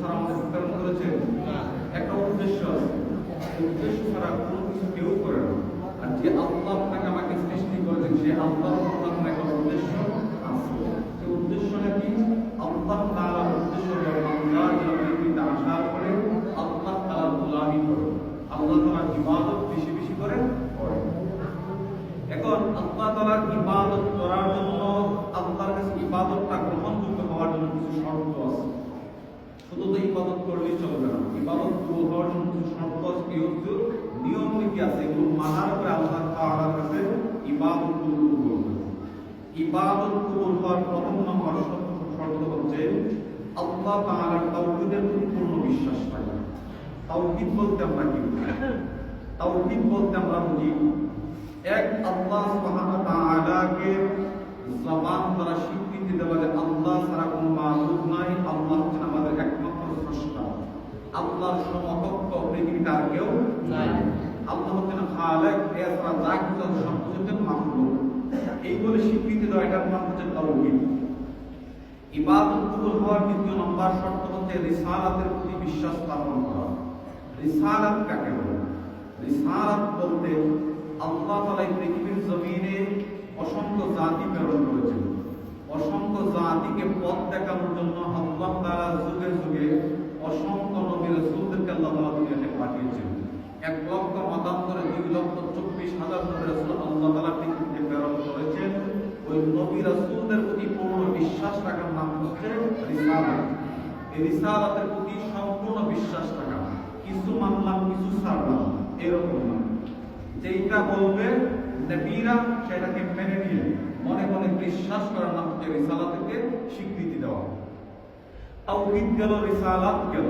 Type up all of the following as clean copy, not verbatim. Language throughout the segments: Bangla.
আল্লাহ আমাদের প্রেরণ করেছেন? একটা উদ্দেশ্য আছে। উদ্দেশ্য ছাড়া কোনো কিছু কেউ করে না। আর যে আল্লাহ আপনাকে আমাকে সৃষ্টি করেছেন, সে আল্লাহর কোনো একটা উদ্দেশ্য আছে। সেই উদ্দেশ্যটা কি? আল্লাহ তাআলার উদ্দেশ্য হলো বান্দা যেন পৃথিবীতে আসার পরে আল্লাহ তাআলার গোলামি করে, আল্লাহ তাআলার ইবাদত বেশি বেশি করে। এখন আল্লাহ তাআলার ইবাদত করার জন্য, আল্লাহর কাছে ইবাদতটা গ্রহণযোগ্য হওয়ার জন্য কিছু শর্ত আছে। শুধু তো ইবাদত করলেই চলবে না, ইবাদত কবুল হওয়ার জন্য কিছু শর্ত আছে, কিছু নিয়ম নীতি আছে। এগুলো মানার পরে আল্লাহ তাআলার কাছে ইবাদত কবুল হবে। ইবাদত কবুল হওয়ার প্রথম নম্বর শর্ত হচ্ছে আল্লাহ তাআলার তাওহীদের পূর্ণ বিশ্বাস থাকা। তাওহীদ বলতে আমরা কি বুঝি? তাওহীদ বলতে আমরা বুঝি এক আল্লাহ সুবহানাহু ওয়া তাআলাকে জবান দ্বারা স্বীকৃতি দেওয়া যে আল্লাহ ছাড়া কোনো মাবুদ নাই, আল্লাহ হচ্ছেন আমাদের একমাত্র স্রষ্টা, আল্লাহর সমকক্ষ পৃথিবীতে আর কেউ নাই, আল্লাহ হচ্ছেন খালেক, এছাড়া যা কিছু আছে সব হচ্ছেন মাখলুক। এই বলে স্বীকৃতি দেওয়া, এটার নাম হচ্ছে তাওহীদ। ইবাদত কবুল হওয়ার দ্বিতীয় নম্বর শর্ত হচ্ছে রিসালাতের প্রতি বিশ্বাস স্থাপন করা। রিসালাত কাকে বলে? রিসালাত বলতে আল্লাহ তাআলা এই পৃথিবীর জমিনে অসংখ্য জাতি প্রেরণ করেছেন। অসংখ্য জাতিকে পথ দেখানোর জন্য আল্লাহ তাআলা যুগে যুগে অসংখ্য নবী রাসূলদেরকে আল্লাহ তাআলা দুনিয়াতে পাঠিয়েছেন। 1,72,24,000 নবী রাসূল আল্লাহ তাআলা পৃথিবীতে প্রেরণ করেছেন। ওই নবী রাসূলদের প্রতি পূর্ণ বিশ্বাস রাখার নাম হচ্ছে রিসালাত। এই রিসালাতের প্রতি সম্পূর্ণ বিশ্বাস রাখা, কিছু মানলাম কিছু ছাড়লাম এরকম না। যেটা বলবে নবীরা সেটাকে মেনে নিয়ে মনে মনে বিশ্বাস করার নাম হচ্ছে রিসালাতকে স্বীকৃতি দেওয়া। তাওহীদ গেল, রিসালাত গেল।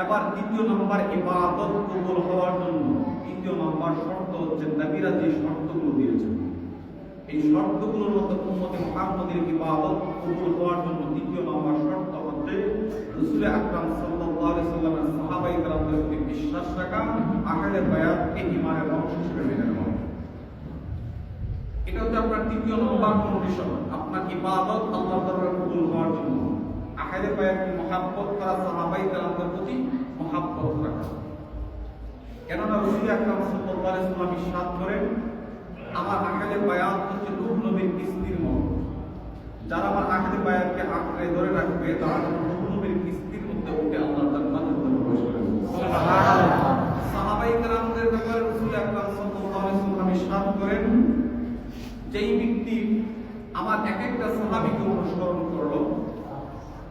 এবার দ্বিতীয় নম্বর ইবাদত কবুল হওয়ার জন্য তৃতীয় নম্বর শর্ত হচ্ছে নবীরা যে শর্তগুলো দিয়েছেন, এই শর্তগুলোর মধ্যে উম্মতে মুহাম্মদের ইবাদত কবুল হওয়ার জন্য তৃতীয় নম্বর শর্ত হচ্ছে রাসূল আকরাম সাল্লাল্লাহু আলাইহি ওয়াসাল্লামের সাহাবায়ে কেরামদের প্রতি বিশ্বাস রাখা, আহলে বায়াতকে ঈমানের অংশ হিসেবে মেনে নেওয়া। এটা হচ্ছে আপনার তৃতীয় নম্বর কন্ডিশন, আপনার ইবাদত আল্লাহর দরবারে কবুল হওয়ার জন্য আহলে বায়াতকে মহব্বত করা, সাহাবায়ে কেরামদের প্রতি মহব্বত রাখা। কেননা রাসূল আকরাম সাল্লাল্লাহু আলাইহি ওয়াসাল্লাম ইরশাদ করেন, আমার আহলে বায়াত হচ্ছে নূহ নবীর কিস্তির মতো। যারা আমার আহলে বায়াতকে আঁকড়ে ধরে রাখবে তারা নূহ নবীর কিস্তির মধ্যে উঠে আল্লাহর জান্নাতে প্রবেশ করবে। সুবহানাল্লাহ। সাহাবায়ে কেরামদের ব্যাপারে রাসূল আকরাম সাল্লাল্লাহু আলাইহি ওয়াসাল্লাম ইরশাদ করেন, যেই ব্যক্তি আমার এক একটা সাহাবীকে অনুসরণ করলো,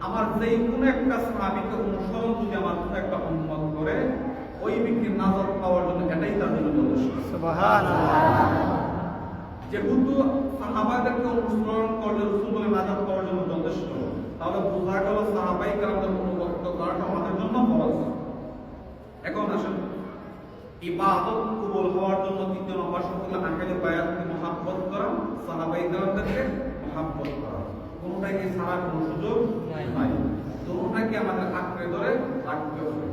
আমার যেই কোনো একটা সাহাবীকে অনুসরণ যদি আমার কোনো একটা উম্মত করে, ওই ব্যক্তির নাজাত পাওয়ার জন্য এটাই তার জন্য যথেষ্ট। সুবহানাল্লাহ। যেহেতু সাহাবাদেরকে অনুসরণ করলে রাসূল বলে নাজাত পাওয়ার জন্য যথেষ্ট, তাহলে বোঝা গেল সাহাবায়ে কেরামদের অনুগত করাটা আমাদের জন্য ফরজ। এখন আসুন, ইবাদত কবুল হওয়ার জন্য তৃতীয় নম্বর শর্ত হলো আহলে বায়াতকে মহব্বত করা, সাহাবায়ে কেরামদেরকে মহব্বত করা। কোনটাকে ছাড়া কোনো সুযোগ নাই, কোনটাকে আমাদের আঁকড়ে ধরে রাখতে হবে।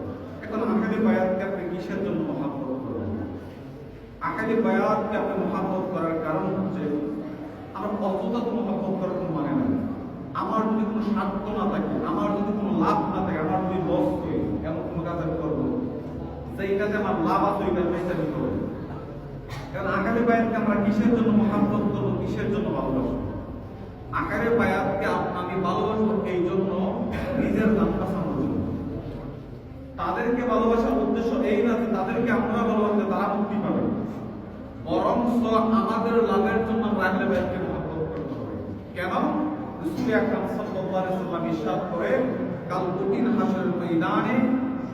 এখন আহলে বায়াতকে আপনি কিসের জন্য মহব্বত করবেন? আহলে বায়াতকে আপনি মহব্বত করার কারণ হচ্ছে আমরা অযথা তো মহব্বত করার কোনো মানে নাই। আমার যদি কোনো স্বার্থ না থাকে, আমার যদি কোনো লাভ না থাকে, আমার যদি লস হয়, এমন কোনো কাজ আমি করবো সেই কাজে আমার লাভ আছে, ওই কাজটা আমি করবো। কারণ আহলে বায়াতকে আমরা কিসের জন্য মহব্বত করবো, কিসের জন্য ভালোবাসবো? আহলে বায়াতকে আমি ভালোবাসবো এই জন্য নিজের নাম বাঁচানোর জন্য। তাদেরকে ভালোবাসার উদ্দেশ্য এই না যে তাদেরকে আমরা ভালোবাসলে তারা মুক্তি পাবে, বরং আমাদের লাভের জন্য আমরা আহলে বায়াতকে মহব্বত করতে হবে। কেন? রাসূল আকরাম সাল্লাল্লাহু আলাইহি ওয়াসাল্লাম ইরশাদ করেন, কাল কঠিন হাসরের ময়দানে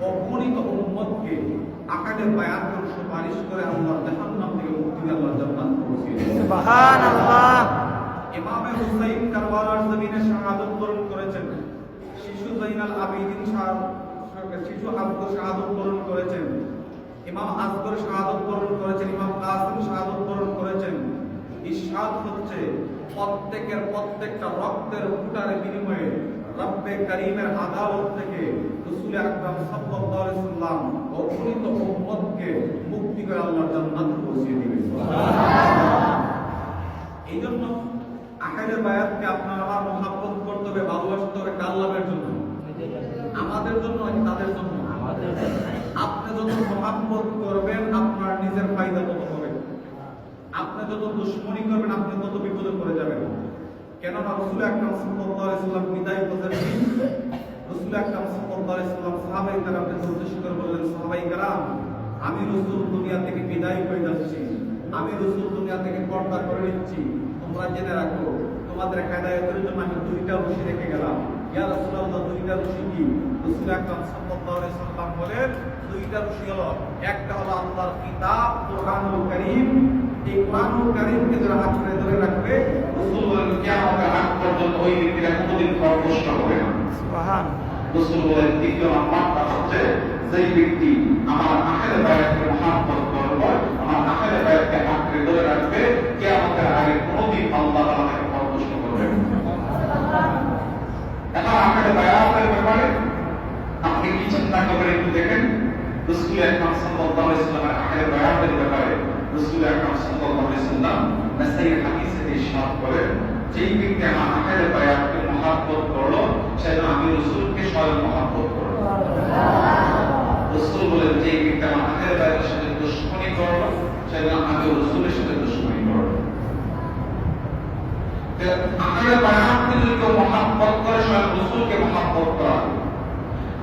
অগণিত উম্মতকে আহলে বায়াতের সুপারিশ করে আল্লাহর জাহান্নাম থেকে মুক্তি দিয়ে আল্লাহর জান্নাত পৌঁছিয়ে দেন। সুবহানাল্লাহ। ইমামে হুসাইন কারবালার জমিনে শাহাদাত বরণ করেছেন, শিশু যাইনাল আবেদিন শিশু আব্দুল শাহাদাত বরণ করেছেন, ইমাম আসগর শাহাদাত বরণ করেছেন, ইমাম কাসিম শাহাদাত বরণ করেছেন। ইরশাদ হচ্ছে প্রত্যেকটা রক্তের ফুটার বিনিময়ে রব্বে করিমের আদালত থেকে রাসূল আকরাম সাল্লাল্লাহু আলাইহি ওয়াসাল্লাম অগণিত উম্মতকে মুক্তি করে আল্লাহর জান্নাতে পৌঁছিয়ে দিবেন। সুবহানাল্লাহ। এইজন্য আহলে বায়াতকে আপনার আমার মহব্বত করতে হবে, ভালোবাসতে হবে কার লাভের জন্য? আমাদের আমাদের জন্য নাকি তাদের জন্য? আপনি যত মহাব্বত করবেন আপনার নিজের ফায়দা তত হবে। আপনি যত দুশ্মনী করবেন আপনি তত বিপদে পড়ে যাবেন। কেননা রাসূল আকরাম সাল্লাল্লাহু আলাইহি ওয়াসাল্লাম বিদায় হজের দিন রাসূল আকরাম সাল্লাল্লাহু আলাইহি ওয়াসাল্লাম সাহাবায়ে কেরামদের উদ্দেশ্য করে বললেন, সাহাবায়ে কেরাম, আমি রাসূল দুনিয়া থেকে বিদায় হয়ে যাচ্ছি, আমি রাসূল দুনিয়া থেকে পর্দা করে নিচ্ছি, তোমরা জেনে রাখো তোমাদের হেদায়েতের জন্য আমি দুইটা রশি রেখে গেলাম। ইয়া রাসূলুল্লাহ, দুইটা রশি কি? রাসূল আকরাম সাল্লাল্লাহু আলাইহি ওয়াসাল্লাম বলেন, দুইটা রশি হলো, একটা হলো আল্লাহর কিতাব কোরআনুল কারীম, এই কোরআনুল কারীমকে যারা আঁকড়ে ধরে রাখবে রাসূল বলেন কিয়ামতের আগ পর্যন্ত ওই ব্যক্তিরা কোনোদিন কষ্ট হবে না। সুবহানাল্লাহ। রাসূল বলেন দ্বিতীয় নাম্বারটা হচ্ছে যেই ব্যক্তি আমার আখের বায়াতকে মহব্বত করবে, আমার আখের বায়াতকে আঁকড়ে ধরে রাখবে, কিয়ামতের আগে কোনোদিন আল্লাহ তাআলা তাকে কষ্ট করবে না। এখন আখের বায়াতের ব্যাপারে আপনি কি চিন্তা করবেন একটু দেখেন। রাসূল আকরাম সাল্লাল্লাহু আলাইহি ওয়াসাল্লামের আখের বায়াতের ব্যাপারে রাসূল আকরাম সাল্লাল্লাহু আলাইহি ওয়াসাল্লাম নাসাঈর হাদিসে ইরশাদ করেন, যেই ব্যক্তি আমার আখের বায়াতকে মহব্বত করলো সে যেন আমি রাসূলকে স্বয়ং মহব্বত করব। রাসূল বলেন, যেই ব্যক্তি আমার আখের বায়াতের সাথে দুশমনি করলো সে যেন আমি রাসূলের সাথে দুশমনি করব। আখের বায়াতকে যদি কেউ মহব্বত করে স্বয়ং রাসূলকে মহব্বত করা,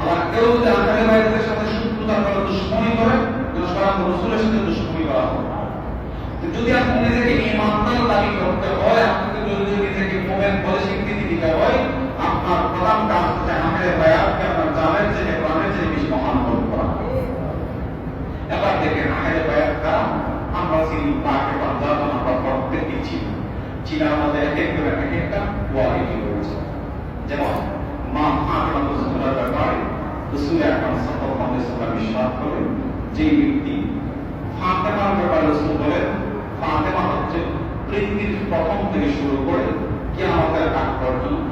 আবার কেউ যদি আখের বায়াতের সাথে শত্রুতা করে দুশমনি করে তো স্বয়ং রাসূলের সাথে দুশমনি করা হবে। যদি আপনি নিজেকে ঈমানদার দাবি করতে হয়, আপনাকে যদি নিজেকে মুমিন বলে স্বীকৃতি দিতে হয়, আপনার প্রধান কাজ হচ্ছে আখের বায়াতকে আপনার জানের চেয়ে প্রাণের চেয়ে বেশি মহাব্বত করা। এবার দেখেন আখের বায়াত কারা? আমরা চিনি পাকে পাঞ্জাব, আমরা প্রত্যেককে চিনি। চিনার মধ্যে এক এক করে এক একটা কোয়ালিটি রয়েছে। যেমন মা ফাতেমা রাদিয়াল্লাহু ব্যাপারে রাসূল আকরাম সাল্লাল্লাহু আলাইহি ওয়াসাল্লাম ইরশাদ করেন, যে ব্যক্তি ফাতেমার ব্যাপারে রাসূল বলেন, ফাতেমা হচ্ছে পৃথিবীর প্রথম থেকে শুরু করে কিয়ামতের আগ পর্যন্ত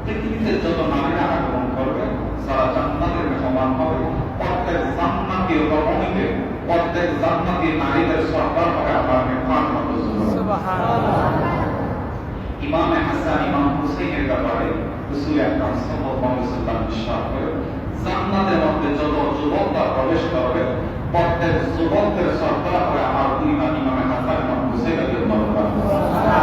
পৃথিবীতে যত নারীরা আগমন করবে সারা জান্নাতের মেহমান হবে। প্রত্যেক জান্নাতি রমণীকে, প্রত্যেক জান্নাতি নারীদের সরদার হবে আমার ফাতেমা রাদিয়াল্লাহু। সুবহানাল্লাহ। ইমাম হাসান, ইমাম হুসাইনের ব্যাপারে রাসূল আকরাম সাল্লাল্লাহু আলাইহি ওয়াসাল্লাম ইরশাদ করেন, জান্নাতের মধ্যে যত যুবকরা প্রবেশ করবে প্রত্যেক যুবকদের সরদার হবে আমার দুই নাম ইমাম হাসান, ইমাম হুসাইন রাদিয়াল্লাহু তাআলা।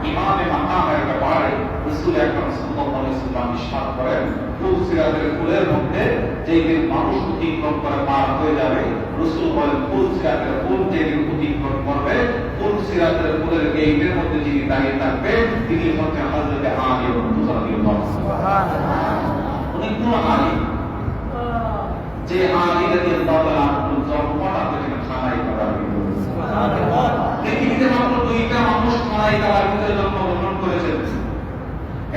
ইমামে মাকামের ব্যাপারে রাসূল আকরাম সাল্লাল্লাহু আলাইহি ওয়াসাল্লাম ইরশাদ করেন, ফুল সিরাতের ফুলের মধ্যে যেই দিন মানুষ অতিক্রম করে পার হয়ে যাবে, রাসূল বলেন ফুল সিরাতের ফুল যেদিন অতিক্রম করবে, ফুল সিরাতের ফুলের গেটের মধ্যে যিনি দাঁড়িয়ে থাকবে তিনি হচ্ছেন হযরত আলী রাদিয়াল্লাহু তাআলা। সুবহানাল্লাহ। উনি কোন আলী? যে আলী রাদিয়াল্লাহু তাআলা জন্মটা থেকে খানায় কাবার ভিতরে। সুবহানাল্লাহ। পৃথিবীতে মাত্র দুইটা মানুষ খানায় কাবার ভিতরে জন্মগ্রহণ করেছেন।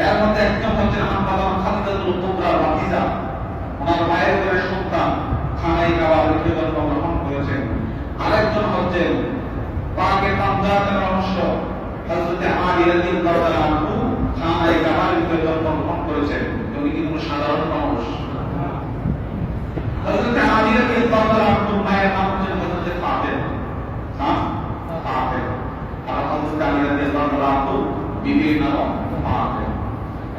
এর মধ্যে একজন হচ্ছেন আম্মা খাদিজাতুল কুবরার ভাতিজা, ওনার মায়ের ঘরের সন্তান খানায় কাবার ভিতরে জন্মগ্রহণ করেছেন। আরেকজন হচ্ছেন পাকে পাঞ্জাবের অংশ হযরত আলী রাদিয়াল্লাহু তাআলা খানায় কাবার ভিতরে জন্মগ্রহণ করেছেন। উনি কি কোনো সাধারণ মানুষ? হযরত আলী রাদিয়াল্লাহু তাআলা মায়ের নাম হচ্ছে হযরত ফাতেমা। ফাতেমা। আর হযরত আলী রাদিয়াল্লাহু তাআলা বিবির নাম ফাতেমা।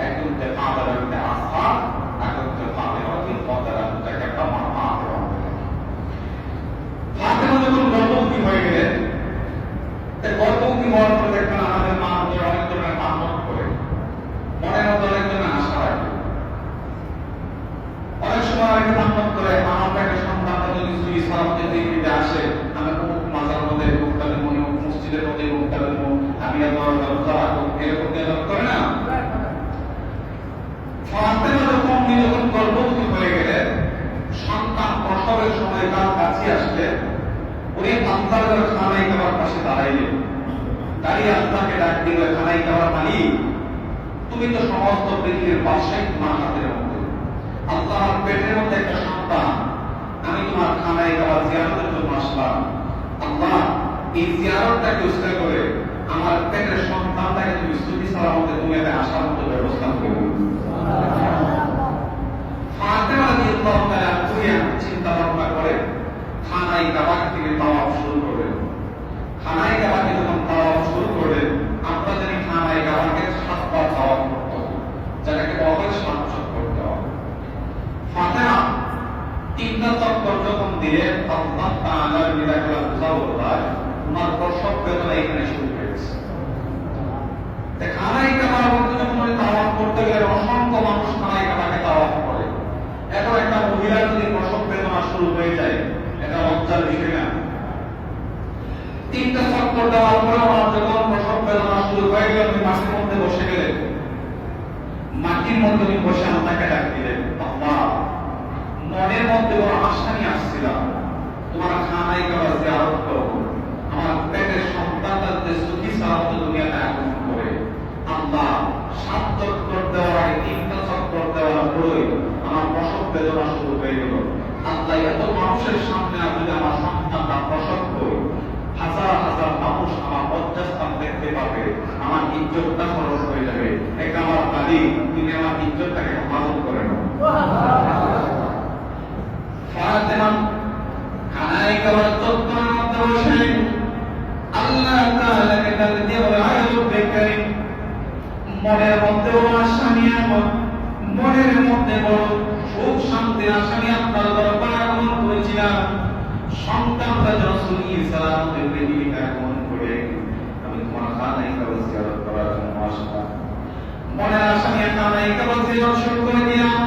একজন তে ফাতেমা বিনতে আসফার, একজন তে ফাতেমা বিনতে কদরা, একটা মা ফাতেমা। ফাতেমা যখন গর্ভবতী হয়ে গেলেন, গর্ভবতী হওয়ার পরে দেখবেন আমাদের মা অনেক ধরনের মানত করে, মনের মধ্যে অনেক ধরনের আশা রাখে। অনেক সময় অনেকে মানত করে আমার একটা সন্তান যদি সুই সালাতে দিতে আসে, আমি অমুক মাজার মধ্যে মুক্তা দেবো, মসজিদের মধ্যে মুক্তা দেবো, আমি এরকম নিয়োগ করে না। ফাতেমা যখন গর্ভবতী হয়ে গেলেন, সন্তান প্রসবের সময় তার কাছে আসলে উনি আল্লাহর খানায় কাবার পাশে দাঁড়াইলেন, দাঁড়িয়ে আল্লাহকে ডাক দিলেন, খানায় কাবার মালিক, তুমি তো সমস্ত পৃথিবীর বাদশাহী তোমার হাতের মধ্যে, আল্লাহর পেটের মধ্যে একটা সন্তান, আমি তোমার খানায় কাবার জিয়ারতের জন্য আসলাম। আল্লাহ এই জিয়ারতটাকে উৎসাহ করে আমার পেটের সন্তানটাকে তুমি সুখী সালামতে তুমি এতে আসার মতো ব্যবস্থা করবে। ফাতেমা রাদিয়াল্লাহু তাআলা চিন্তা ভাবনা করে খানায় কাবা থেকে তাওয়াফ শুরু করলেন। খানায় কাবাকে যখন তাওয়াফ শুরু করলেন, আমরা জানি খানায় কাবাকে 7 বার তাওয়াফ করতে হবে, যেটাকে বলা হয় 7 চক্কর করতে হবে। তিনটা চক্কর যখন দিলে আল্লাহ তাআলার বিধানগুলো বুঝাবো তাই তোমার প্রসব বেদনা এখানে শুরু হয়েছে। খানায় কাবার মধ্যে যখন তাওয়াফ করতে গেলে অসংখ্য মানুষ খানায় কাবাকে তাওয়াফ করে। এখন একটা মহিলার যদি প্রসব বেদনা শুরু হয়ে যায় এটা লজ্জার বিষয় না। তিনটা চক্কর দেওয়ার পরে আমার যখন প্রসব বেদনা শুরু হয়ে গেল তুমি মাটির মধ্যে বসে গেলেন। মাটির মধ্যে তুমি বসে আল্লাহকে ডাক দিলেন, আল্লাহ মনের মধ্যে বড় আশা নিয়ে আসছিলাম তোমার খানায় কাবার জিয়ারত করব, আমার পেটের সন্তানদের সুখী সালামত দুনিয়াতে আগমন করে। আল্লাহ 7 চক্কর দেওয়ার আগে 3টা চক্কর দেওয়ার পরে আমার প্রসব বেদনা শুরু হয়ে গেল। আল্লাহ এত মানুষের সামনে আমি যদি আমার সন্তানটা প্রসব করি, হাজার হাজার মানুষ আমার লজ্জাস্থান দেখতে পাবে, আমার ইজ্জতটা খরচ হয়ে যাবে। এটা আমার দাবি, তুমি আমার ইজ্জতটাকে হেফাজত করে নাও। ফাতেমা খানায় কাবার চত্বরের মধ্যে বসে আল্লাহ তাআলাকে ডাক দিয়ে বলে, আয় রব্বে কারীম, মনের মধ্যে বড় আশা নিয়ে, মনের মধ্যে বড় সুখ শান্তির আশা নিয়ে আপনার দরবারে আগমন করেছিলাম। সন্তানরা যেন সুখী সালামতের পৃথিবীতে আগমন করে আমি তোমার খানায় কাবার জিয়ারত করার জন্য আসলাম। মনের আশা নিয়ে খানায় কাবার জিয়ারত শুরু করে দিলাম।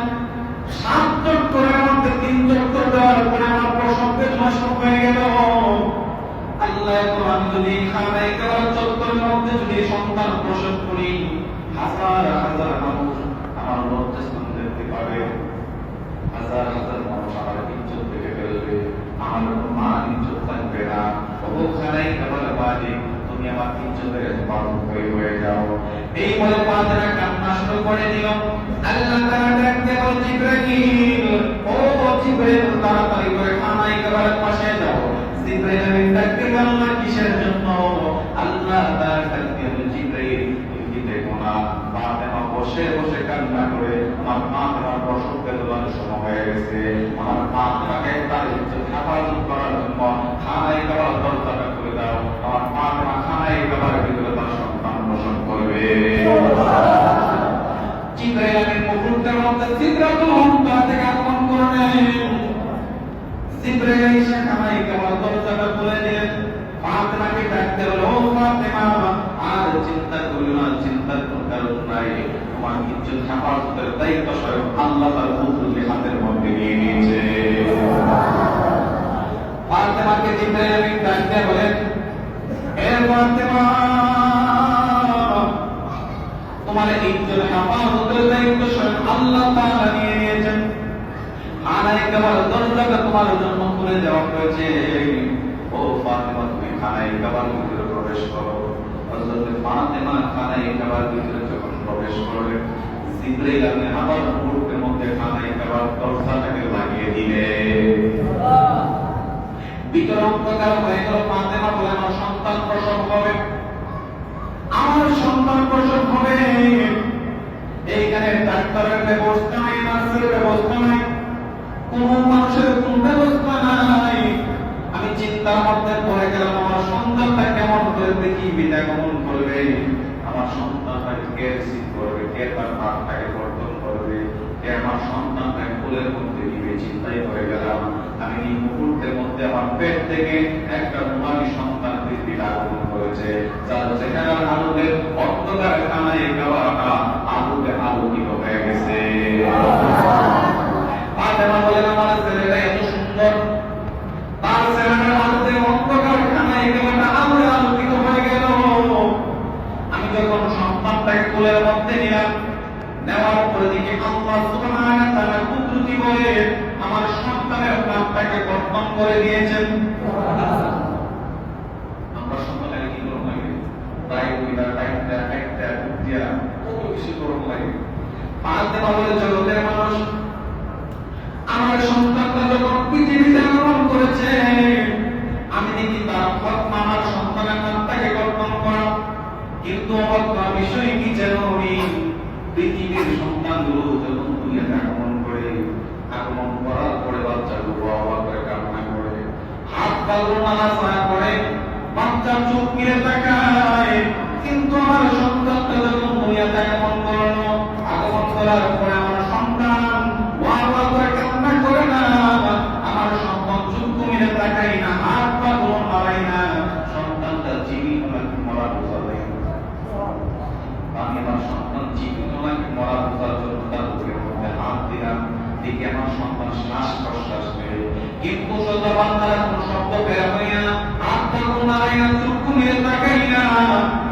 7 চক্করের মধ্যে 3 চক্কর দেওয়ার পরে আমার প্রসব বেদনা শুরু হয়ে গেল। আল্লাহ এখন আমি যদি খানায় কাবার চত্বরের মধ্যে যদি সন্তান প্রসব করি, হাজার হাজার মানুষ আমার লজ্জাস্থান দেখতে পাবে, হাজার হাজার মানুষ আমার ইজ্জত থেকে ফেলবে, আমার মা ইজ্জত থাকবে না। ওখানেই কাবার বাজে তুমি আমার ইজ্জতের হেফাজত হয়ে যাও। এই বলে ফাতেমা কান্না শুরু করে দিল। আল্লাহ তাআলা ডাক দিয়ে বলে, জিবরাইল, ও জিবরাইল, তাড়াতাড়ি করে খানায় কাবার পাশে যাও। জিবরাইল আমিন ডাক দিয়ে বলল, কিসের জন্য? আল্লাহ তাআলা ডাক দিয়ে বলে, জিবরাইল তুমি কি দেখো না ফাতেমা বসে বসে কান্না করে আমার ফাতেমার প্রসব বেদনার সময় হয়ে গেছে। আমার ফাতেমাকে তার ইজ্জত হেফাজত করার জন্য খানায় কাবার দরজাটা খুলে দাও। আমার ফাতেমা খানায় কাবার ভিতরে তার সন্তান প্রসব করবে। জিবরাইল আমিন মুহূর্তের মধ্যে সিদরাতুল মুনতাহা থেকে আগমন করলেন। জিবরাইল এসে খানায় কাবার দরজাটা খুলে দিলেন। ফাতেমাকে ডাকতে বলল, ও ফাতেমা, আর চিন্তা করিও না, চিন্তার কোনো কারণ নাই। তোমার ইজ্জত হেফাজতের দায়িত্ব স্বয়ং আল্লাহ তার পুত্রকে হাতের মধ্যে নিয়ে নিয়েছে। ফাতেমাকে জিবরাইল আমিন ডাকতে বলেন, হে ফাতেমা, তোমার ইজ্জত হেফাজতের দায়িত্ব স্বয়ং আল্লাহ তাআলা নিয়ে নিয়েছেন। খানায় কাবার দরজাটা তোমার জন্য খুলে দেওয়া হয়েছে। ও ফাতেমা, তুমি খানায় কাবার ভিতরে প্রবেশ করো। হযরত ফাতেমা খানায় কাবার ভিতরে যখন প্রবেশ করলেন, জিবরাইল আমিন আবার মুহূর্তের মধ্যে খানায় কাবার দরজাটাকে লাগিয়ে দিলেন। ভিতরে অন্ধকার হয়ে গেল। ফাতেমা বলে, আমার সন্তান প্রসব হবে, আমার সন্তান প্রসব হবে। এইখানে ডাক্তারের ব্যবস্থা নাই, নার্সের ব্যবস্থা নাই, কোন মানুষের কোন ব্যবস্থা নাই। আমি চিন্তার মধ্যে পড়ে গেলাম, আমার সন্তানটা কেমন করে পৃথিবীতে আগমন করবে, আমার সন্তানটাকে কে রিসিভ করবে, কে তার মাথাটাকে বর্ধন করবে, কে আমার সন্তানটাকে কোলের মধ্যে নিবে। চিন্তায় পড়ে গেলাম। আমি এই মুহূর্তের মধ্যে আমার পেট থেকে একটা নুরানি সন্তান পৃথিবীতে আগমন করেছে, যার চেহারার আলোতে অন্ধকার খানায় কাবাটা আলোতে আলোকিত হয়ে গেছে। ফাতেমা বলেন, আমার ছেলেটা এত সুন্দর, তার চেহারার আলোতে অন্ধকার খানায় কাবাটা আলোতে আলোকিত হয়ে গেল। আমি যখন সন্তানটাকে কোলের মধ্যে নিলাম, নেওয়ার পরে দেখি আল্লাহ সুবহানাহু ওয়া তাআলা কুদরতি বলে আমার সন্তানের প্রাণটাকে বর্তন করে দিয়েছেন। আমরা সন্তানকে কি করব লাগে? তাই ওইটা টাইমটা একটা দিয়া কত কিছু করব লাগে। ফাতেমা বলে, জগতের মানুষ আমার সন্তানটা যখন পৃথিবীতে আগমন করেছে, আমি দেখি তার হক আমার সন্তানের প্রাণটাকে বর্তন করা। কিন্তু অবাক বিষয় কি জানো, পৃথিবীর সন্তানগুলো যখন দুনিয়াতে আগমন করে, আগমন করার পরে বাচ্চাগুলো অবাক করে কান্না করে, হাত পাগুলো নাড়াচাড়া করে, বাচ্চা চোখ মেরে তাকায়। কিন্তু আমার সন্তানটা যখন দুনিয়াতে আগমন করলো, আগমন করার পরে আমার সন্তান ওয়া ওয়া করে কান্না করে না, সন্তান শ্বাস প্রশ্বাস নেয়, কিন্তু যতক্ষণ তারা কোনো শব্দ বের হয় না, হাতটা নাড়ায় না, চক্ষু মেলে তাকাই না,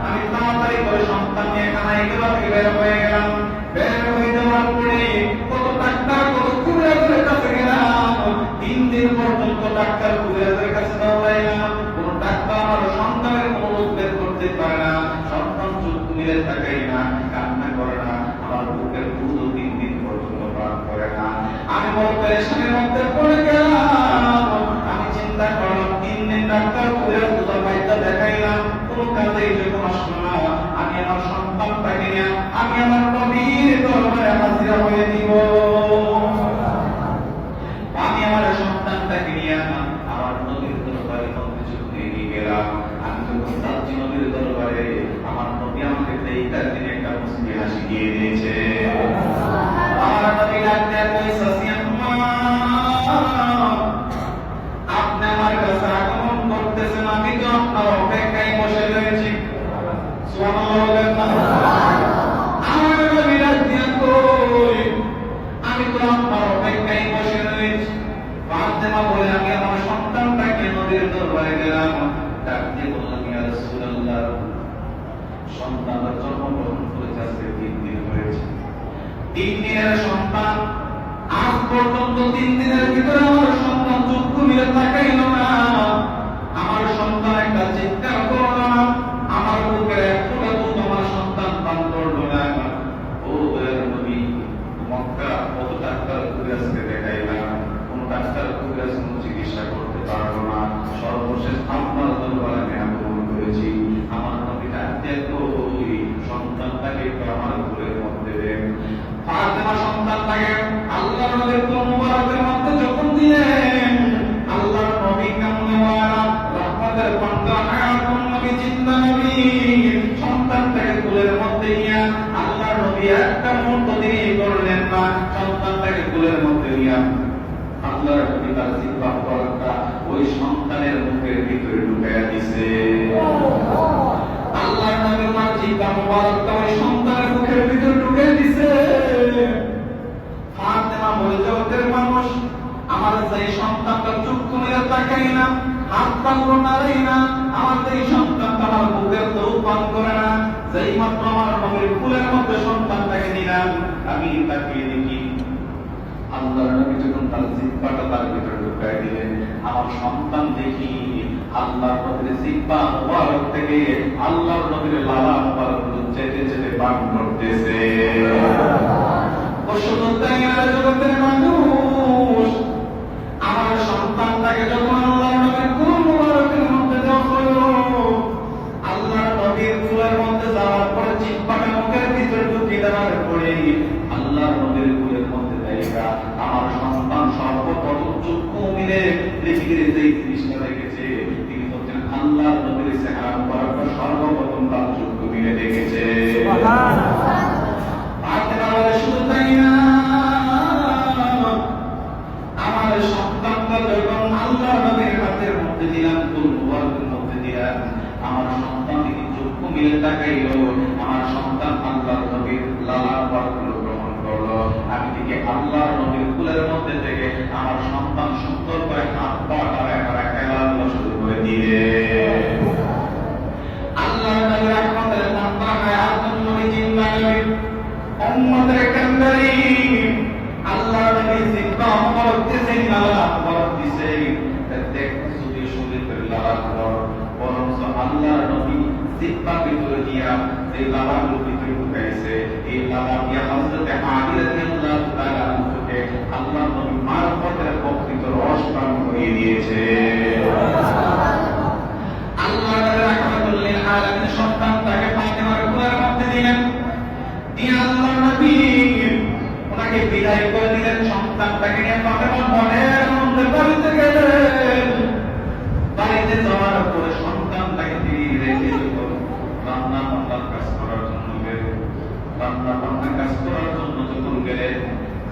আমি তাড়াতাড়ি করে সন্তান নিয়ে খানায় গেলাম, বের হয়ে গেলাম। বের হয়ে যাওয়ার পরে কত ডাক্তার কত কুড়িয়াদের কাছে গেলাম, 3 দিন পর্যন্ত ডাক্তার কুড়িয়াদের কাছে দৌড়াইলাম, কোন ডাক্তার আমার সন্তানের কোনো রোগ বের করতে পারে না। সন্তান চক্ষু মেলে তাকাই না, কান্না করে না, আমার বুকের দুধও 3 দিন পর্যন্ত পান করে না। আমি বড় পেরেশানির মধ্যে পড়ে গেলাম। আমি চিন্তা করলাম 3 দিন ডাক্তার কুড়িয়ার দুধের বাইটা দেখাইলাম, কোনো কাজেই যখন আসলো না, আমি আমার সন্তানটাকে নিয়ে আমি আমার নবীর দরবারে হাজিরা হয়ে দিব। আমি আমার সন্তানটাকে নিয়ে আমার নবীর দরবারে যখন নিয়ে গেলাম, আমি যখন যাচ্ছি নবীর দরবারে, আমার নবী আমাকে এইটার দিনে একটা মুসলিম হাসি দিয়ে দিয়েছে। আমার নবী ডাকতে কইছে, আপনি আমার কাছে আগমন করতেছেন, আমি তো আপনার অপেক্ষায় বসে রয়েছি। আমার নবী ডাকতে কই, আমি তো আপনার অপেক্ষায় বসে রয়েছি। ফাতেমা বলে, আমি আমার সন্তানটাকে নবীর দরবারে গেলাম, ডাকতে বললাম, ইয়া রাসূলুল্লাহ, সন্তানের জন্মগ্রহণ করেছে আজকে 3 দিন হয়েছে। 3 দিনের সন্তান, আজ পর্যন্ত 3 দিনের ভিতরে আমার সন্তান চক্ষু মেলে তাকাইল না, আমার সন্তান একটা চিৎকার করল না, আমার বুকের এক ফোঁটা দুধ আমার সন্তান পান করল না। ও দয়ার নবী, মক্কা কত ডাক্তার কুরাসকে দেখাইলাম, কোন ডাক্তার কুরাস কোনো চিকিৎসা করতে পারলো না, সর্বশেষ আপনার দরবারে আমি আগমন করেছি। আমার নবী ডাকতে কই, সন্তানটাকে আমার কোলের মধ্যে দেন। ফাতেমা সন্তানটাকে আল্লাহর নবীর কোল মুবারকের মধ্যে যখন দিলেন, আল্লাহর নবী কামনেওয়ালা রহমতের কন্যা হায়াতুন নবী, জিন্দা নবী, সন্তানটাকে কোলের মধ্যে নিয়ে আল্লাহর নবী একটা মুহূর্ত দেরি করলেন না, সন্তানটাকে কোলের মধ্যে নিয়ে আল্লাহর নবী তার জিহ্বা মুবারকটা ওই সন্তানের মুখের ভিতরে ঢুকাইয়া দিয়েছে। আল্লাহর নবী তার জিহ্বা মুবারকটা ওই সন্তানের মুখের ভিতরে ঢুকাইয়া দিয়েছে। ফাতেমা বলে, জগতের মানুষ, আমার যেই সন্তানটা চক্ষু মেলে তাকাই না, হাত পাগুলো নাড়াই না, আমার যেই সন্তানটা আমার বুকের দুধ পান করে না, যেই মাত্র আমার নবীর কোলের মধ্যে সন্তানটাকে নিলাম, আমি তাকিয়ে দেখি আল্লাহর নবী যখন তার জিহ্বাটা তার ভিতরে ঢুকাই দিলেন, আমার সন্তান দেখি আল্লাহর নবীর জিহ্বা মুবারক থেকে আল্লাহর নবীর লালা মুবারক চেটে চেটে পান করতেছে। শুধু তাই না, জগতের মানুষ, আমার সন্তানটাকে যখন আল্লাহর নবীর কোল মুবারকের মধ্যে দেওয়া হলো, আল্লাহর নবীর কোলের মধ্যে যাওয়ার পরে জিহ্বাটা মুখের ভিতরে ঢুকিয়ে দেওয়ার পরে আল্লাহর নবীর কোলের মধ্যে দেখা আমার সন্তান সর্বপ্রথম চক্ষু মিলে পৃথিবীর যেই জিনিসটা দেখেছে, তিনি হচ্ছেন আল্লাহর নবীর চেহারা মুবারক সর্বপ্রথম তার চক্ষু মিলে দেখেছে। শুধু তাই না, আমার সন্তানটা যখন আল্লাহর নবীর হাতের মধ্যে দিলাম, কোল মুবারকের মধ্যে দিলাম, আমার সন্তান তিনি চক্ষু মিলে তাকাইল, আমার সন্তান আল্লাহর নবীর লালা মুবারক গ্রহণ করলো। আমি থেকে আল্লাহর নবীর কোলের মধ্যে থেকে আমার সন্তান সুন্দর করে হাত পা নাড়ায় খেলাধুলা শুরু করে দিলে। আল্লাহর নবীর রহমতের কন্যা হায়াতুন নবী, জিন্দা নবী, উম্মতের কান্দারি, আল্লাহর নবী জিহ্বা মুবারক দিয়েছেন, লালা মুবারক দিয়েছেন, দেখতে শুধু শরীরের লালা মুবারক, বরং আল্লাহর নবী জিহ্বা ভিতরে দিয়া যে লালাগুলো ভিতরে ঢুকাইছে, এই লালা দিয়া হযরত আলী রাদিয়াল্লাহু তাআলা আনহুকে আল্লাহর নবী মারফতের প্রকৃত রস পান করিয়ে দিয়েছে। আল্লাহর নবী রাহমাতুল লিল আলামিন সন্তানটাকে ফাতেমার কোলের মধ্যে দিলেন, দিয়ে আল্লাহর নবী ওনাকে বিদায় করে দিলেন। সন্তানটাকে নিয়ে ফাতেমা মনের মধ্যে বাড়িতে গেলেন। বাড়িতে যাওয়ার পরে সন্তানটাকে তিনি রেখে যখন রান্না বান্নার কাজ করার জন্য গেলেন, রান্না বান্নার কাজ করার জন্য যখন গেলেন,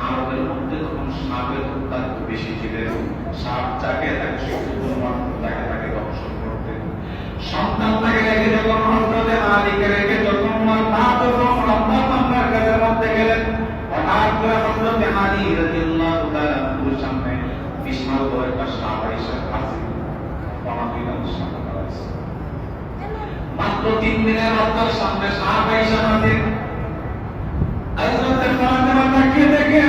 আরবের মধ্যে যখন সাপের উত্তাপ বেশি ছিলেন, সাপ যাকে তাকে শুধুমাত্র তাকে দংশন করতেন। সন্তানটাকে রেখে যখন হযরতে আলীকে রেখে যখন রান্না বান্নার কাজের মধ্যে গেলেন, হঠাৎ করে হযরতে আলী রাদিয়াল্লাহু তাআলা দিনের বাচ্চার সামনে সাপ আইসা মাঝে হযরত ফাতেমা তাকিয়ে দেখে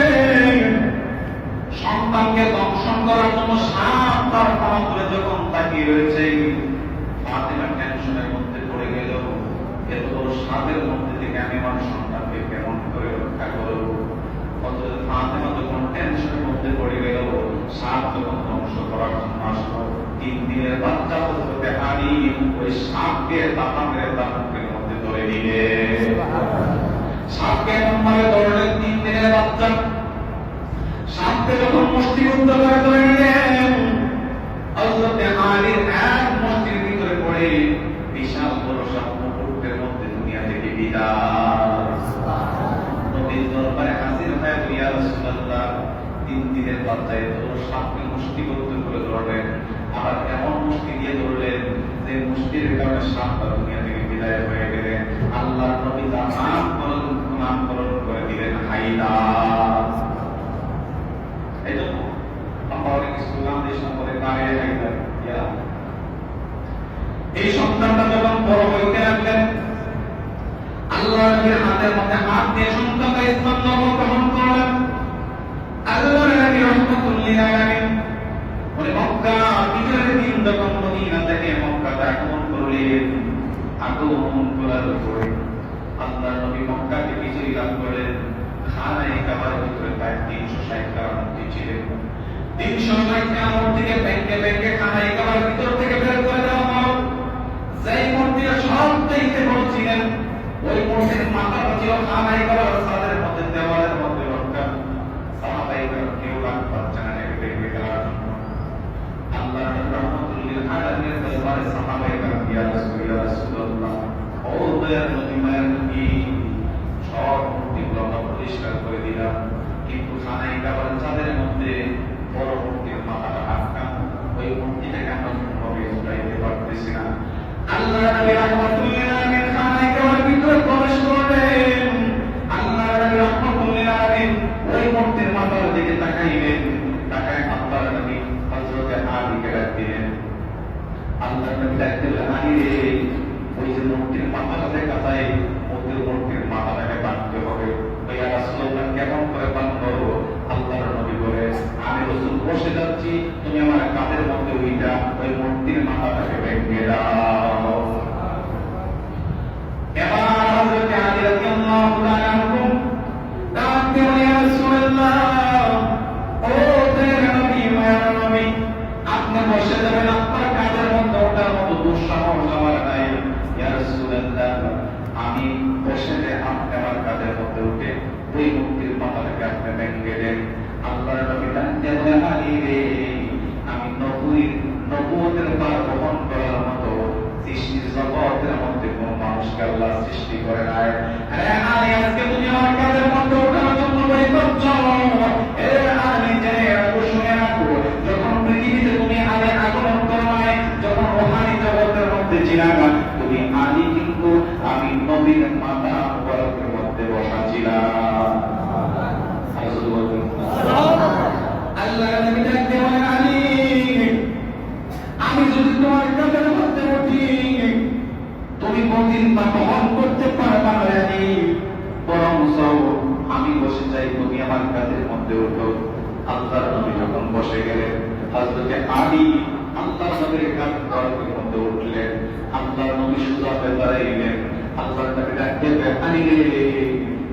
সন্তানকে দংশন করার জন্য সাপ তার পা তুলে যখন তাকিয়ে রয়েছে, ফাতেমা টেনশনের মধ্যে পড়ে গেল, এত বড় সাপের মধ্যে থেকে আমি আমার সন্তানকে কেমন করে রক্ষা করব। হযরত ফাতেমা যখন টেনশনের মধ্যে পড়ে গেল, সাপ যখন ধ্বংস করার জন্য আসলো, 3 দিনের বাচ্চা হযরত আলী ওই সাপকে দাঁতা মেরে তার মুখের মধ্যে ধরে দিলে। সাপকে এমনভাবে ধরলেন 3 দিনের বাচ্চা, সাপকে যখন মুষ্টিবদ্ধ করে ধরে নিলেন, হযরত আলীর এক মুষ্টির ভিতরে পড়ে বিশাল বড় সাপ মুহূর্তের মধ্যে দুনিয়া থেকে বিদায়। নবীর দরবারে হাজির হয়ে ইয়া রাসূলুল্লাহ, 3 দিনের বাচ্চা এত বড় সাপকে মুষ্টিবদ্ধ করে ধরলেন, আর এমন মুষ্টি দিয়ে ধরলেন যে মুষ্টির কারণে সাপটা দুনিয়া থেকে বিদায় হয়ে গেলেন। আল্লাহর নবী তার নামকরণ করে দিলেন হাইদা। এই জন্য আমরা অনেক স্লোগান দিয়ে সম্পর্কে নারে হাইদা। এই সন্তানটা যখন বড় হইতে লাগলেন, আল্লাহর নবীর হাতের মধ্যে হাত দিয়ে সন্তানটা ইসলাম ধর্ম গ্রহণ করলেন। আল্লাহর নবী রাহমাতুল লিল আলামিন উনি মক্কা বিজয়ের দিন যখন মদিনা থেকে মক্কাতে আগমন করলেন, আগমন করার পরে আল্লাহর নবী মক্কাকে বিজয় লাভ করলেন। খানায়ে কাবার ভিতরে প্রায় 360 টা মূর্তি ছিলেন। 360 টা মূর্তিকে ব্যাংকে ব্যাংকে খানায়ে কাবার ভিতর থেকে বের করে দেওয়া হলো। যেই মূর্তিটা সবথেকে বড় ছিলেন, ওই মূর্তির মাথাটা ছিল খানায়ে কাবার ছাদের মধ্যে, দেওয়ালের মধ্যে লটকান। সাহাবায়ে কেউ রাখতে পারছে না এটাকে দেখে গেলার জন্য। আল্লাহ রাহমাতুল লিল আলামিনের দরবারে সাহাবায়ে ইয়া রাসূলুল্লাহ, ও দয়ার নবী, মায়ের নবী, সব মূর্তিগুলো আমরা পরিষ্কার করে দিলাম, কিন্তু খানায়ে কাবার ছাদের মধ্যে বড় মূর্তির মাথাটা আটকা, ওই মূর্তিটাকে আমরা কোনোভাবে উঠাইতে পারতেছি না। আল্লাহ নবী রাহমাতুল লিল আলামিন খানায়ে কাবার ভিতরে প্রবেশ করলেন। আল্লাহ নবী রাহমাতুল লিল আলামিন ওই মূর্তির মাথার দিকে তাকাইলেন, তাকায় আল্লাহ নবী হযরত আলীকে ডাক দিলেন। আল্লাহ নবী ডাক দিলেন, আলী রে, ওই যে মূর্তির মাথাটা দেখা যায়, মূর্তির মাথাটাকে বাঁধতে হবে। ইয়া রাসূলুল্লাহ, কেমন করে বাঁধবো? আল্লাহর নবী বলে, আমি রাসূল বসে যাচ্ছি, তুমি আমার কাঁধের মধ্যে উইটা ওই মূর্তির মাথাটাকে ভেঙে দাও। এবার হযরত আলী রাদিয়াল্লাহু তাআলা আনহু ডাক দিলেন, ইয়া রাসূলুল্লাহ, ও দয়ার নবী, মায়ার নবী, আপনি বসে যাবেন, আপনার কাঁধের মধ্যে ওঠার মতো দুঃসাহস আমার নাই। ইয়া রাসূলুল্লাহ, আমি বসে যে আপনি আমার কাঁধের মধ্যে উঠে ওই মূর্তির মাথাটাকে আপনি ভেঙে দেন। আল্লাহর নবী ডাকতে বলেন, আলী রে, আমি নবুয়তের ভার বহন করার মতো সৃষ্টির জগতের মধ্যে কোন মানুষকে আল্লাহ সৃষ্টি করে নাই। আরে আলী, আজকে তুমি আমার কাঁধের মধ্যে ওঠার জন্য বই করছো। এ আলী, জেনে রাখো, শুনে রাখো, যখন পৃথিবীতে তুমি আগে আগমন করো নাই, যখন রূহানি জগতের মধ্যে ছিলাম, তুমি আলী কিন্তু আমি নবীর মাথা মুবারকের মধ্যে বসা ছিলাম। আল্লাহ নবী ডাকতে বলেন, আলী, আমি যদি তোমার কাঁধের মধ্যে উঠি, তুমি কোনদিন তা বহন করতে পারবা না আলী, বরং আমি বসে যাই, তুমি আমার কাঁধের মধ্যে উঠো। আল্লাহর নবী যখন বসে গেলেন, হযরত আলী আল্লাহর নবীর কাঁধ মুবারকের মধ্যে উঠলেন। আল্লাহর নবী সোজা হয়ে দাঁড়াইলেন। আল্লাহর নবী ডাকতে বলেন, আলী রে,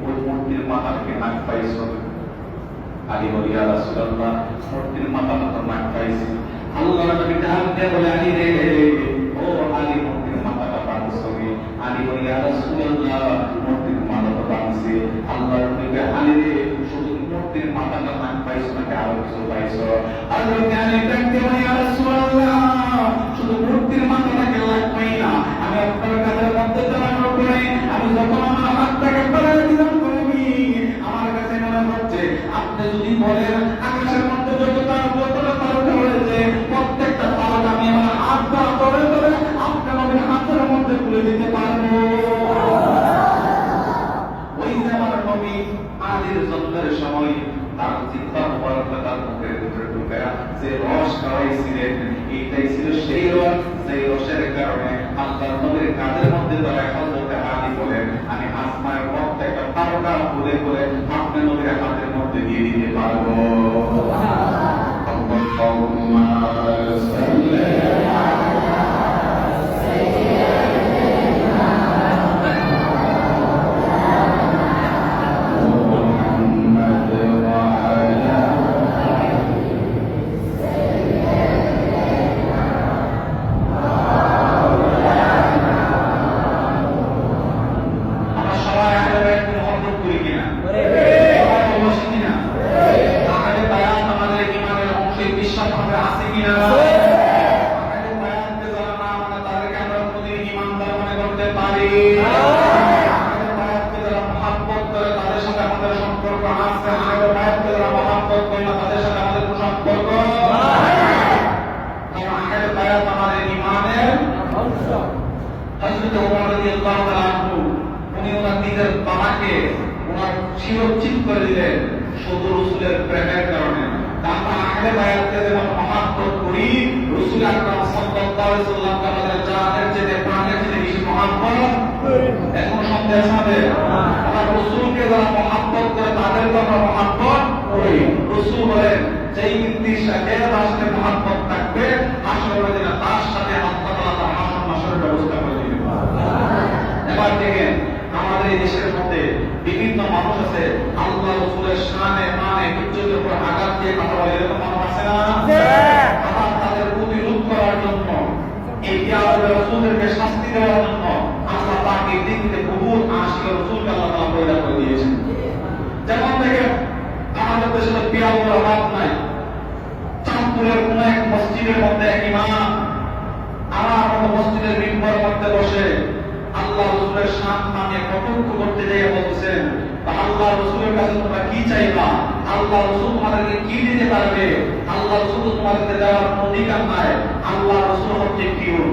ওই মূর্তির মাথাকে নাক পাইছো? আলী বলে, ইয়া রাসূলুল্লাহ, মূর্তির মাথাটা তো নাক পাইছি। আল্লাহর নবী ডাকতে বলে, আলী রে, ও আলী, মূর্তির মাথাটা বাঁধছো? আলী বলে, ইয়া রাসূলুল্লাহ, মূর্তির মাথাটা বাঁধছি। আল্লাহর নবী বলে, আলী রে, শুধু মূর্তির মাথাটা নাক পাইছো নাকি আরো কিছু পাইছো? হযরত আলী ডাকতে বলে, ইয়া রাসূলুল্লাহ, শুধু মূর্তির মাথাটাকে নাক পাই না, আমি আপনার কাঁধের মধ্যে দাঁড়ানোর পরে আমি যখন আমার হাতটাকে বাড়িয়ে দিলাম, আমার কাছে মনে হচ্ছে আপনি যদি বলেন আকাশের মধ্যে যত তারকা রয়েছে, প্রত্যেকটা তারকা আমি আমার হাত দ্বারা ধরে ধরে আপনার নবীর হাতের মধ্যে তুলে দিতে পারবো। ওই যে আমার নবী আলীর জন্মের সময় তার জিহ্বা মুবারকটা তার মুখের ভিতরে ঢুকে যে রস খাওয়াইছিলেন, এইটাই ছিল সেই রস, যে রসের কারণে আল্লাহর নবীর কাঁধের মধ্যে দাঁড়ায় কোলে করে আপনার নবীর হাতের মধ্যে দিয়ে দিতে পারবো। আল্লাহুম্মা সাল্লি শিরোচ্ছিত করে দিলেন শুধু রসুলের প্রেমের কারণে। আমরা আহলে বায়াতকে যেমন মহব্বত করি, রাসূল আকরাম সাল্লাল্লাহু আলাইহি ওয়াসাল্লামকে আমাদের জানের চেয়ে প্রাণের চেয়ে বেশি মহব্বত এখন সন্দেহ আছে। আমরা রাসূলকে যারা মহব্বত করে তাদেরকে আমরা মহব্বত করি। রাসূল বলেন যেই ব্যক্তির সাথে তার সাথে মহব্বত থাকবে হাসরের ময়দানে তার সাথে আল্লাহ তাআলা তার হাসর মাসরের ব্যবস্থা করে দিবেন। এবার দেখেন আমাদের এই দেশের মধ্যে বিভিন্ন মানুষ আছে আল্লাহ রাসূলের শানে মানে ইজ্জতের উপর আঘাত দিয়ে কথা বলে, এরকম মানুষ আছে না? আবার তাদের প্রতিরোধ করার জন্য এই আল্লাহ রাসূলকে শাস্তি দেওয়ার জন্য আল্লাহ পাক এই দিকে বহুত আশিক রাসূলকে আল্লাহ তাআলা পয়দা করে দিয়েছেন। যেমন দেখেন আমাদের দেশে তো পিয়াজের অভাব নাই। চাঁদপুরের কোন এক মসজিদের মধ্যে এক ইমাম আমার মসজিদের মিম্বরের মধ্যে বসে আল্লাহ রাসূলের শান মানে কটূক্ত করতে যেয়ে বলছেন, আল্লাহ রাসূলের কাছে তোমরা কি চাইবা? আল্লাহ রাসূল তোমাদেরকে কি দিতে পারবে? আল্লাহ রাসূল তোমাদেরকে দেওয়ার অধিকার নাই। আল্লাহ রাসূল হচ্ছে পিয়ন।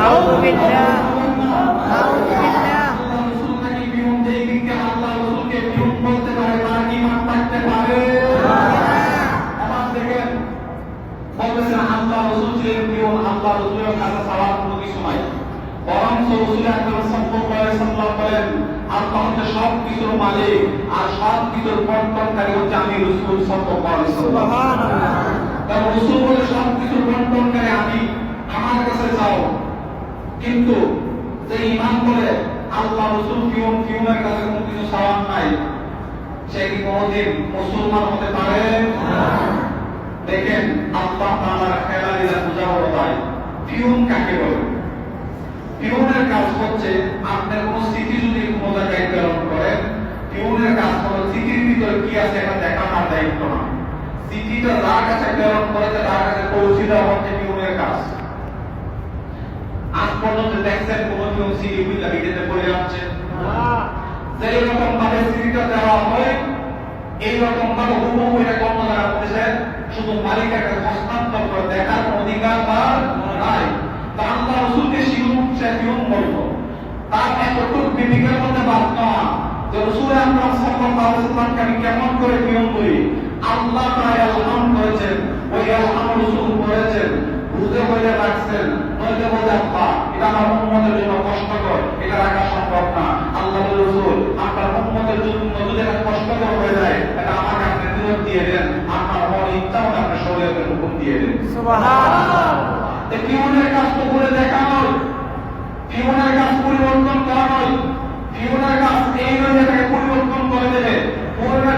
আউযু বিল্লাহ, আউযু বিল্লাহ। আল্লাহ রাসূল নাকি পিয়ন। যেই ব্যক্তি আল্লাহ রাসূলকে পিয়ন বলতে পারে তার কি মান থাকতে পারে? আমার দেখেন বলতেছেন আল্লাহ রাসূল ছিলেন পিয়ন, আল্লাহ রাসূলের কাছে চাওয়ার কোনো কিছু নাই। বরং রাসূল আকরাম সাল্লাল্লাহু আলাইহি ওয়াসাল্লাম বলেন আল্লাহ হচ্ছে সব কিছুর মালিক আর সব কিছুর বন্টনকারী হচ্ছে আমি রাসূল সাল্লাল্লাহু আলাইহি ওয়াসাল্লাম। সুবহানাল্লাহ। তার রাসূল বলে সব কিছুর বন্টনকারী আমি, আমার কাছে যাও। কিন্তু যে ঈমান করে আল্লাহ রাসূল পিয়নের কাছে কোনো কিছু চাওয়ার নাই, সে কি কোনোদিন মুসলমান হতে পারে? দেখেন আল্লাহ তাআলার খেলা লীলা বুঝা বড় তাই। পিয়ন কাকে বলে? পিয়নের কাজ হচ্ছে আপনার কোন স্থিতি যদি কোন জায়গায় প্রেরণ করেন, পিয়নের কাজ হলো স্থিতির ভিতরে কি আছে এটা দেখা তার দায়িত্ব না। স্থিতিটা যার কাছে প্রেরণ করেছে তার কাছে পৌঁছে দেওয়া হচ্ছে পিয়নের কাজ। আজ পর্যন্ত দেখছেন কোন পিয়ন সিটি বুঝলা বিদেতে পড়ে যাচ্ছে? যেই রকম ভাবে স্থিতিটা দেওয়া হয় এই রকম ভাবে হুবহু এটা কোন জায়গা পড়েছে, শুধু মালিকের কাছে হস্তান্তর করে দেখার অধিকার তার নাই। আল্লাহ রাসূলকে পিয়ন বলবো তার এতটুকু বিবেকের মধ্যে বাদ নয় যে রাসূল আকরাম সাল্লাল্লাহু আলাইহি ওয়াসাল্লামকে আমি কেমন করে পিয়ন করি। আল্লাহ তাআলা ইলহাম করেছেন, ওই ইলহাম রাসূল করেছেন, বুঝে বলে রাখছেন, নইলে বলে আল্লাহ এটা আমার উম্মতের জন্য কষ্টকর, এটা রাখা সম্ভব না। আল্লাহ রাসূল আপনার উম্মতের জন্য যদি এটা কষ্টকর হয়ে যায় এটা আমাকে আপনি ফেরত দিয়ে দেন, আপনার মন ইচ্ছা মতো আপনি শরীয়তের হুকুম দিয়ে দেন। সুবহানাল্লাহ। পিয়নের কাজ তো করে দেখা নয়, পিয়নের কাজ পরিবর্তন করা নয়। পিয়নের কাজ এই নয় যে তাকে পরিবর্তন করে দেবে।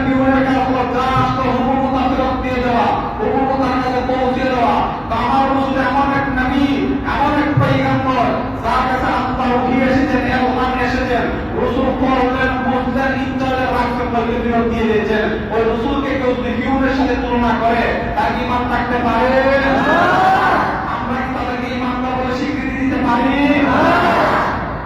পিয়নের কাজ হলো যা আসলো হুকুম ফেরত দিয়ে দেওয়া, হুকুম তার কাছে পৌঁছে দেওয়া। আমার রাসূল এমন এক নবী, এমন এক পয়গম্বর যার কাছে আল্লাহ ওহী এসেছেন, ইলহাম এসেছেন, রাসূল পড়লেন, বুঝলেন, ইনশাআল্লাহ রাখছেন, বলে ফেরত দিয়ে দিয়েছেন। ওই রাসূলকে কেউ যদি পিয়নের সাথে তুলনা করে তার কি মান থাকতে পারে?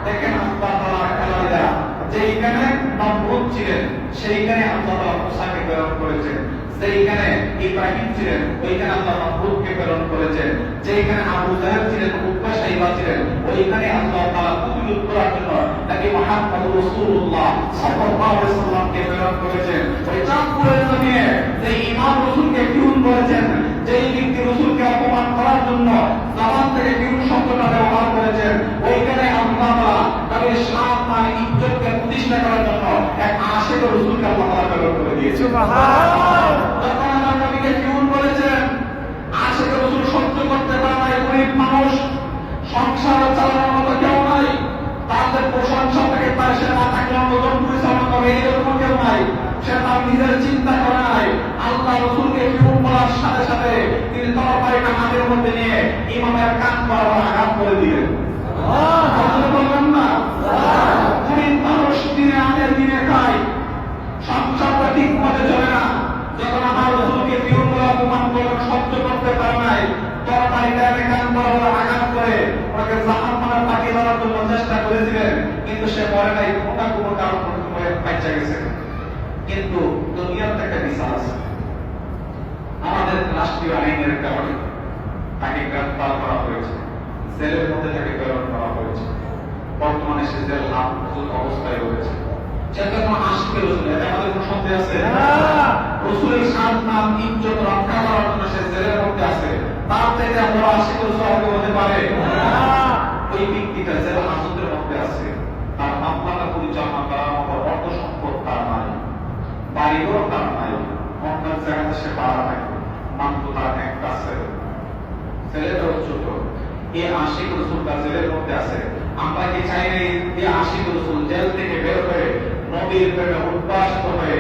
দেখেন আল্লাহ তাআলা খেলা লীলা যেইখানে নমরুদ ছিলেন সেইখানে আল্লাহ তাআলা মুসাকে প্রেরণ করেছেন, যেইখানে ইব্রাহিম ছিলেন ওইখানে আল্লাহ নমরুদকে প্রেরণ করেছেন, যেইখানে আবু জাহেল ছিলেন, উতবা শাইবা ছিলেন ওইখানে আল্লাহ তাআলা প্রতিরোধ করার জন্য নবী মুহাম্মদ রাসূলুল্লাহ সাল্লাল্লাহু আলাইহি ওয়াসাল্লামকে প্রেরণ করেছেন। ওই চাঁদপুরের জমিনে যে ইমাম রাসূলকে পিয়ন করেছেন, যেই ব্যক্তি রাসূলকে অপমান করার জন্য জামান থেকে পিয়ন শব্দটা ব্যবহার করেছেন, ওইখানে আল্লাহ তাআলা তাদের শান মান ইজ্জতকে প্রতিষ্ঠা করার জন্য এক আশিক রাসূলকে তখন আমার নবীকে কেমন বলেছেন, আশিক রাসূল সহ্য করতে পারে না, গরিব মানুষ, সংসার চালানোর মতো কেউ নাই, তাদের প্রশংসা থেকে তার সে না থাকলে অন্যজন পরিচালনা করে এরকম কেউ নাই, সে তার নিজের চিন্তা করে নাই। আল্লাহ রাসূলকে কেমন বলার সাথে সাথে তিনি তরবারিটা হাতের মধ্যে নিয়ে ইমামের কান বরাবর আঘাত করে দিলেন। বলবেন না, গরিব মানুষ দিনে আনে দিনে খায়, সংসারটা ঠিক মতো চলে না, যখন আমার রাসূলকে কেমন বলা অপমান করলেন, সহ্য করতে পারে নাই, তরবারিটা কান বরাবর আঘাত করে ওনাকে জাহান্নামে পাঠিয়ে দেওয়ার জন্য চেষ্টা করেছিলেন, কিন্তু সে মরে নাই, কোনো কারণ করে বাঁচা গেছে। কিন্তু দুনিয়ার একটা বিচার আছে, আমাদের রাষ্ট্রীয় আইনের কারণে তাকে গ্রেফতার করা হয়েছে, জেলের মধ্যে তাকে প্রেরণ করা হয়েছে, বর্তমানে সে জেল হাজত অবস্থায় রয়েছে। যেটা কোনো আশিকের রাসূল, এটা আমাদের কোনো সন্দেহ আছে? রাসূলের সম্মান ইজ্জত রক্ষা করার জন্য সে জেলের মধ্যে আছে, তার থেকে আমরা আশিকের রাসূল আগে হতে পারে? ওই ব্যক্তিটা জেল হাজতের মধ্যে আছে, তার মামলাটা পরিচালনা করার মতো অর্থ সম্পদ তার নাই, বাড়িও তার নাই, অন্যান্য জায়গাতে সে ভাড়া থাকে, মাত্র তার একটা ছেলে, ছেলেটাও ছোট। এই আশিক রাসূল তার জেলের মধ্যে আছে। আমরা কি চাই না এই আশিক রাসূল জেল থেকে বের হয়ে নবীর প্রেমে উদ্ভাসিত হয়ে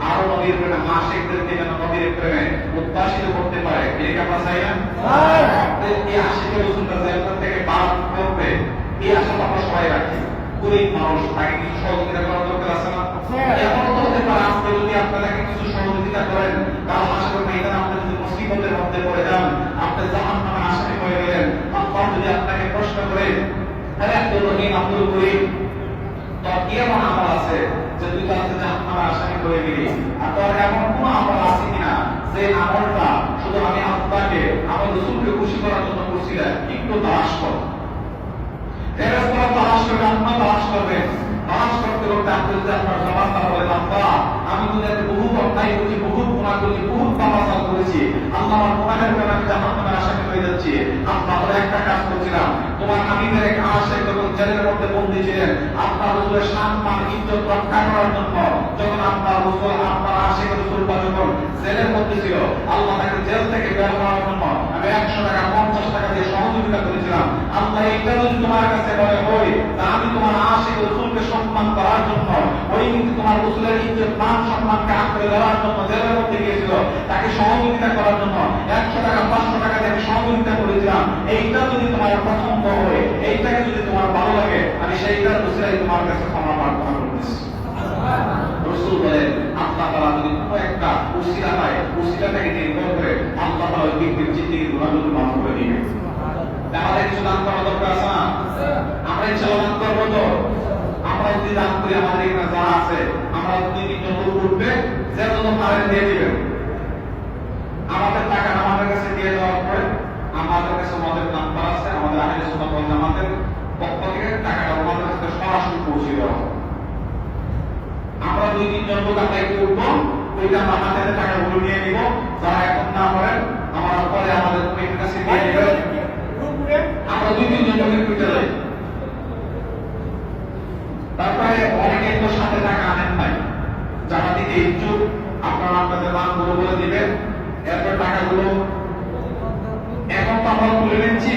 আরো নবীর প্রেমে আশিকদেরকে যেন নবীর প্রেমে উদ্ভাসিত করতে পারে? এটা আমরা চাই না? এই আশিক রাসূল তার জেল থেকে বার করবে, এই আশা আমরা সবাই রাখি। গরিব মানুষ, তাকে কিছু সহযোগিতা করার দরকার আছে না? এমন তো হতে পারে আজকে যদি আপনারা কিছু সহযোগিতা করেন, কাল হাসরের ময়দানে আপনি যদি মুসিবতের মধ্যে পড়ে যান, আপনি জাহান্নামে আসামি হয়ে গেলেন, আল্লাহ যদি আপনাকে প্রশ্ন করে, আরে আব্দুল রহিম, আব্দুল করিম, তোর কি এমন আমল আছে যে তুই তার জাহান্নামে আসামি হয়ে গেলি? আর তোর এমন কোন আমল আছে কিনা যে আমলটা শুধু আমি আল্লাহকে, আমার রাসূলকে খুশি করার জন্য করছিলাম? একটু তালাশ কর। ফেরেশতারা তালাশ করবে, আল্লাহ তালাশ করবে। তালাশ করতে করতে আপনি যদি আপনার জবাব তারা বলেন, আল্লাহ আমি তো যাতে বহু অন্যায় করেছি, বহু গুনাহ করেছি, বহু পাপাচার করেছি, আল্লাহ আমার গুনাহের কারণে আমি জাহান্নামে আসামি হয়ে যাচ্ছি। আল্লাহ বলে একটা কাজ করছিলাম, তোমার হাবিবের এক আশিক যখন জেলের মধ্যে বন্দী ছিলেন, আপনার রাসূলের সম্মান ইজ্জত রক্ষা করার জন্য, যখন আপনার রাসূল, আপনার আশিক রাসূল যখন জেলের মধ্যে ছিল, আল্লাহ তাকে জেল থেকে বের করার জন্য আমি 100 টাকা 50 টাকা দিয়ে সহযোগিতা করেছিলাম। আল্লাহ এটা যদি তোমার কাছে মনে হয় তা আমি তোমার আশিক রাসূলকে সম্মান করার জন্য, ওই কিন্তু তোমার রাসূলের ইজ্জত মান সম্মানকে আঁকড়ে দেওয়ার জন্য জেলের মধ্যে গিয়েছিল, তাকে সহযোগিতা করার জন্য 100 টাকা 500 টাকা দিয়ে আমি সহযোগিতা করেছিলাম, এইটা যদি তোমার পছন্দ হয়, এইটাকে যদি তোমার ভালো লাগে, আমি সেইটার উসিলায় তোমার কাছে ক্ষমা প্রার্থনা করতেছি। রাসূল বলেন, আল্লাহ তাআলা যদি কোনো একটা উসিলা পায়, উসিলাটাকে নির্ভর করে আল্লাহ তাআলা ওই ব্যক্তির জিন্দেগির গুনাহগুলো মাফ করে দিবেন। আমাদের কিছু দান করা দরকার আছে না? আমরা ইনশাআল্লাহ দান করবো তো? আমরা যদি দান করি, আমাদের এখানে যারা আছে, আমরা 2-3 জন লোক উঠবে, যে যত পারেন দিয়ে দিবেন। আমাদের টাকা আমাদের কাছে দিয়ে দেওয়ার পরে আমাদের কাছে আমাদের নাম্বার আছে, আমাদের আহলে সুন্নাত ওয়াল জামাতের পক্ষ থেকে টাকাটা আমাদের কাছে সরাসরি পৌঁছে দেওয়া হবে। আমরা 2-3 জন লোক আমরা একটু উঠবো, ওইটা আমরা হাতে টাকাগুলো নিয়ে নিব, যারা এখন না করেন আমরা পরে আমাদের কমিটির কাছে দিয়ে দিবেন। আমরা 2-3 জন লোক উঠে যাই। তারপরে অনেকে তো সাথে টাকা আনেন নাই, যারা দিতে ইচ্ছুক আপনারা আপনাদের নামগুলো বলে দিবেন, এরপর টাকাগুলো এখন তো আমরা তুলে নিচ্ছি।